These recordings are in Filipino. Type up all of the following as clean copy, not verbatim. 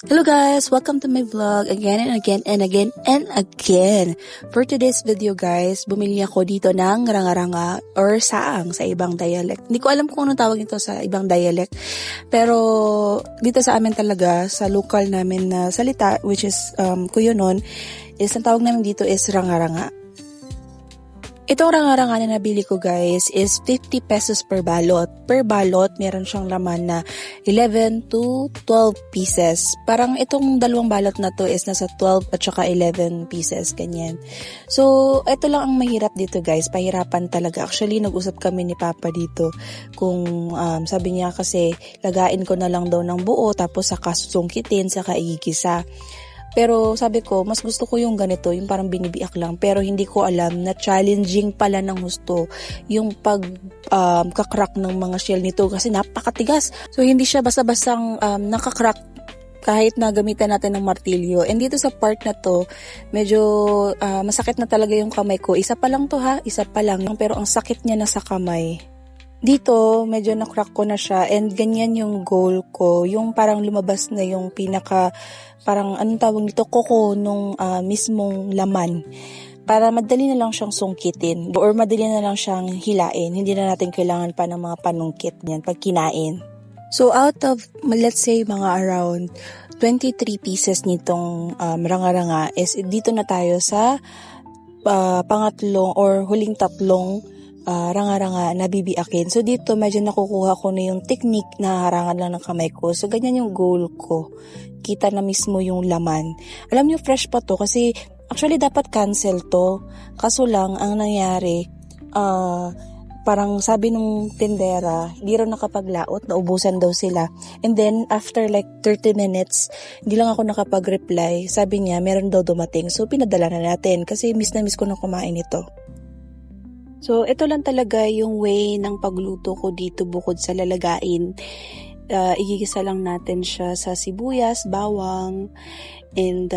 Hello guys! Welcome to my vlog again and again and again and again. For today's video guys, bumili ako dito ng ranga-ranga or saang sa ibang dialect. Hindi ko alam kung anong tawag nito sa ibang dialect. Pero dito sa amin talaga, sa local namin na salita, which is Kuyonon, is ang tawag namin dito is ranga-ranga. Itong ranga-ranga na nabili ko guys is 50 pesos per balot. Per balot, meron siyang laman na 11 to 12 pieces. Parang itong dalawang balot na to is nasa 12 at saka 11 pieces, ganyan. So, ito lang ang mahirap dito guys. Pahirapan talaga. Actually, nag-usap kami ni Papa dito kung sabi niya kasi lagain ko na lang daw ng buo tapos saka susungkitin, saka igigisa. Pero sabi ko, mas gusto ko yung ganito, yung parang binibiak lang. Pero hindi ko alam na challenging pala ng gusto yung pagkakrak ng mga shell nito kasi napakatigas. So hindi siya basta-bastang nakakrak kahit na gamitan natin ng martilyo. And dito sa part na to, medyo masakit na talaga yung kamay ko. Isa pa lang to ha, isa pa lang. Pero ang sakit niya na sa kamay. Dito, medyo na-crack ko na siya and ganyan yung goal ko. Yung parang lumabas na yung pinaka, parang anong tawag nito, koko nung mismong laman. Para madali na lang siyang sungkitin or madali na lang siyang hilain. Hindi na natin kailangan pa ng mga panungkit niyan pag kinain. So out of, let's say, mga around 23 pieces nitong ranga-ranga is dito na tayo sa pangatlong or huling tatlong ranga-ranga na bibiakin. So dito medyo nakukuha ko na yung technique na harangan lang ng kamay ko. So ganyan yung goal ko. Kita na mismo yung laman. Alam niyo fresh pa to kasi actually dapat cancel to. Kaso lang ang nangyari parang sabi nung tindera, hindi raw nakapaglaot, naubusan daw sila. And then after like 30 minutes, hindi lang ako nakapag-reply. Sabi niya meron daw dumating. So pinadala na natin kasi miss na miss ko na kumain ito. So, ito lang talaga yung way ng pagluto ko dito bukod sa lalagain. Igigisa lang natin siya sa sibuyas, bawang, and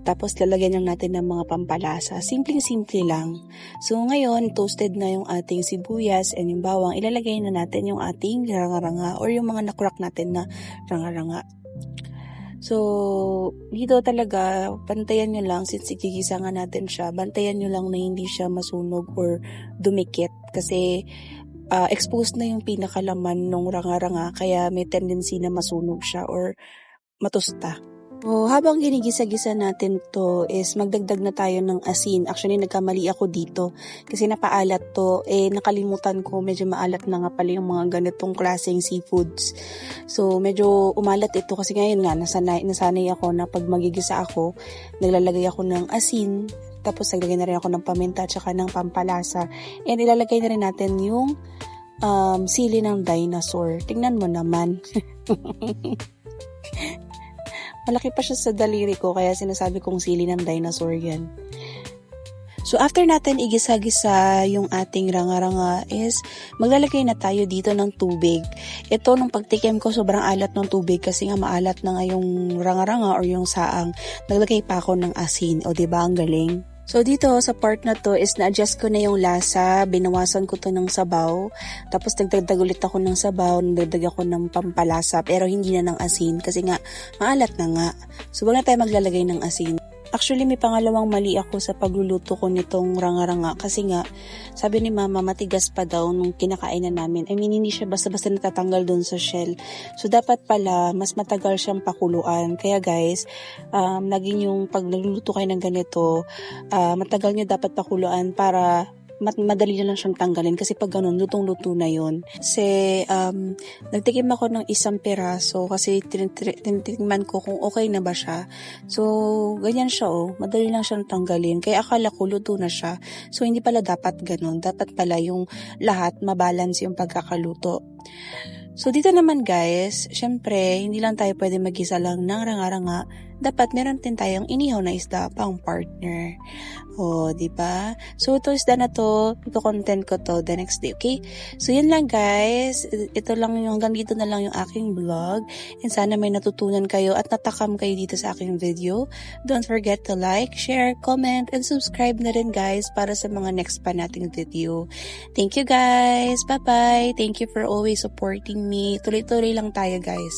tapos lalagyan lang natin ng mga pampalasa. Simpleng-simple lang. So, ngayon, toasted na yung ating sibuyas and yung bawang. Ilalagay na natin yung ating ranga-ranga or yung mga nakurak natin na ranga-ranga. So, dito talaga, bantayan nyo lang, since ikikisa nga natin siya, bantayan nyo lang na hindi siya masunog or dumikit. Kasi, exposed na yung pinakalaman ng ranga-ranga, kaya may tendency na masunog siya or matusta. So, habang ginigisa-gisa natin to is magdagdag na tayo ng asin. Actually, nagkamali ako dito kasi napaalat to. Nakalimutan ko, medyo maalat na nga pala yung mga ganitong klaseng seafoods. So, medyo umalat ito kasi ngayon nga, nasanay ako na pag magigisa ako, naglalagay ako ng asin, tapos naglagay na rin ako ng paminta at saka ng pampalasa. And ilalagay na rin natin yung sili ng dinosaur. Tingnan mo naman. Malaki pa siya sa daliri ko kaya sinasabi kong sili ng dinosaur yan. So after natin igisa-gisa yung ating ranga-ranga is maglalagay na tayo dito ng tubig. Ito nung pagtikim ko sobrang alat ng tubig kasi nga maalat na nga yung ranga-ranga or yung saang. Naglagay pa ako ng asin. O diba ang galing? So dito sa part na to is na-adjust ko na yung lasa, binawasan ko to ng sabaw, tapos nagdagdag ulit ako ng sabaw, nagdagdag ako ng pampalasa, pero hindi na ng asin kasi nga maalat na nga. So wag na tayo maglalagay ng asin. Actually, may pangalawang mali ako sa pagluluto ko nitong ranga-ranga kasi nga, sabi ni Mama, matigas pa daw nung kinakainan namin. I mean, hindi siya basta-basta natatanggal dun sa shell. So, dapat pala, mas matagal siyang pakuluan. Kaya guys, naging yung pag nagluluto kayo ng ganito, matagal nyo dapat pakuluan para madali na lang siyang tanggalin kasi pag ganun, lutong-luto na yun. Kasi, nagtikim ako ng isang piraso kasi tinitingnan ko kung okay na ba siya. So, ganyan siya madali lang siyang tanggalin. Kaya akala ko luto na siya. So, hindi pala dapat ganun. Dapat pala yung lahat mabalance yung pagkakaluto. So, dito naman guys, syempre, hindi lang tayo pwede mag-isa lang ng ranga-ranga. Dapat meron din tayong inihaw na isda pang partner. O, diba? So, ito isda na to. Ito content ko to the next day, okay? So, yun lang guys. Ito lang yung, hanggang dito na lang yung aking vlog. And sana may natutunan kayo at natakam kayo dito sa aking video. Don't forget to like, share, comment, and subscribe na rin guys para sa mga next pa nating video. Thank you guys. Bye-bye. Thank you for always supporting me. Tuloy-tuloy lang tayo guys.